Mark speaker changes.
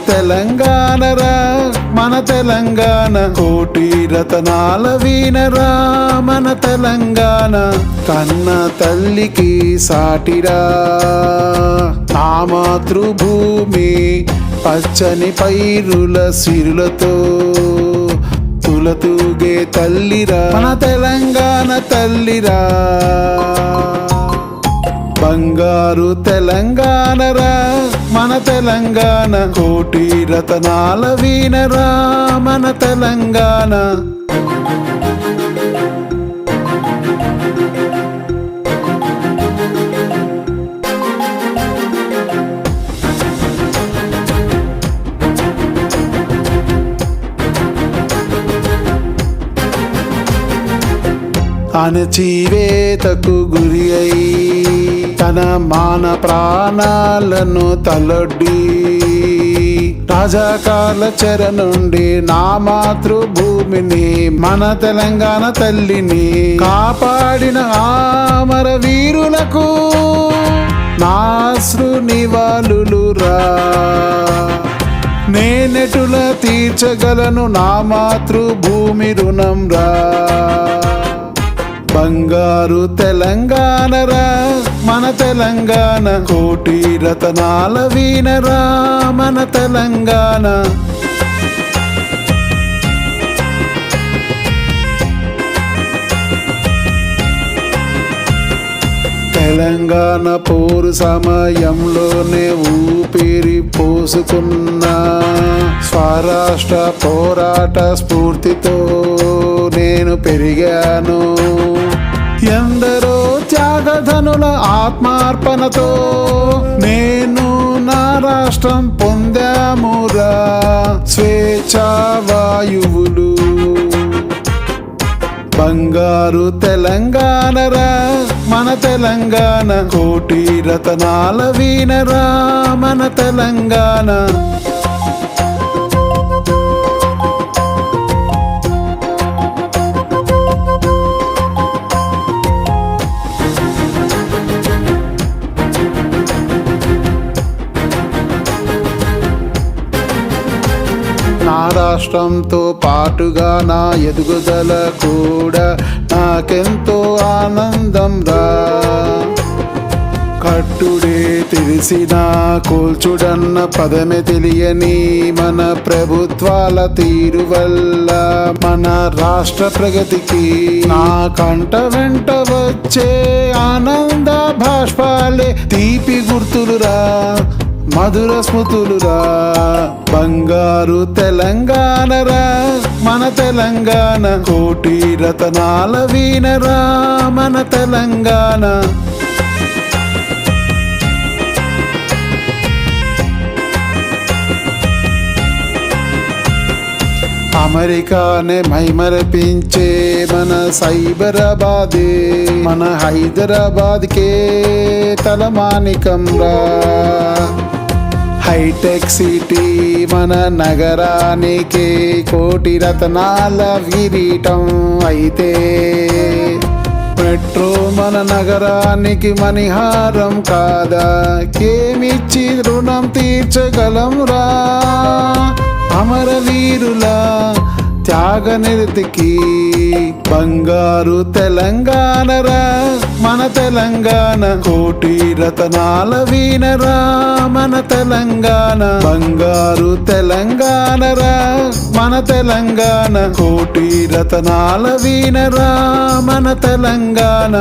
Speaker 1: తెలంగాణరా మన తెలంగాణ, కోటి రతనాల వీణరా మన తెలంగాణ. కన్న తల్లికి సాటిరా నా మాతృభూమి, పచ్చని పైరుల సిరులతో తులతూగే తల్లిరా మన తెలంగాణ తల్లిరా. బంగారు తెలంగాణరా మన తెలంగాణ, కోటి రతనాల వీణరా మన తెలంగాణ. అణచివేతకు గురి అయి తన మాన ప్రాణాలను తలొడ్డి రాజాకాల చెర నుండి నా మాతృభూమిని మన తెలంగాణ తల్లిని కాపాడిన ఆమర వీరులకు నాశ్రు నివాళులురా. నేనెటుల తీర్చగలను నా మాతృభూమి రుణం రా. బంగారు తెలంగాణరా మన తెలంగాణ, కోటి రతనాల వీణరా మన తెలంగాణ. తెలంగాణ పోరు సమయంలోనే ఊపిరి పోసుకున్న స్వరాష్ట్ర పోరాట స్ఫూర్తితో నేను పెరిగాను. ఎందరో త్యాగధనుల ఆత్మార్పణతో నేను నా రాష్ట్రం పొందామురా స్వేచ్ఛా వాయువులు. బంగారు తెలంగాణరా మన తెలంగాణ, కోటి రతనాల వీణరా మన తెలంగాణ. నా రాష్ట్రంతో పాటుగా నా ఎదుగుదల కూడా నాకెంతో ఆనందం రా. కట్టుడే తెలిసిన కూల్చుడన్న పదమే తెలియని మన ప్రభుత్వాల తీరు వల్ల మన రాష్ట్ర ప్రగతికి నా కంట వెంట వచ్చే ఆనంద భాష్పాలే తీపి గుర్తులురా, మధుర స్మృతులురా. బంగారు తెలంగాణరా మన తెలంగాణ, కోటి రతనాల వీణరా మన తెలంగాణ. అమెరికానే మైమరపించే మన సైబరాబాదే మన హైదరాబాద్కే తలమానికం రా. హైటెక్ సిటీ మన నగరానికి కోటి రతనాల కిరీటం అయితే, మెట్రో మన నగరానికి మణిహారం కాదా? కేమిచ్చి రుణం తీర్చగలంరా అమరవీరుల త్యాగనిరతికి. బంగారు తెలంగాణరా మన తెలంగాణ, కోటి రతనాల వీణరా మన తెలంగాణ. బంగారు తెలంగాణరా మన తెలంగాణ, కోటి రతనాల వీణరా మన తెలంగాణ.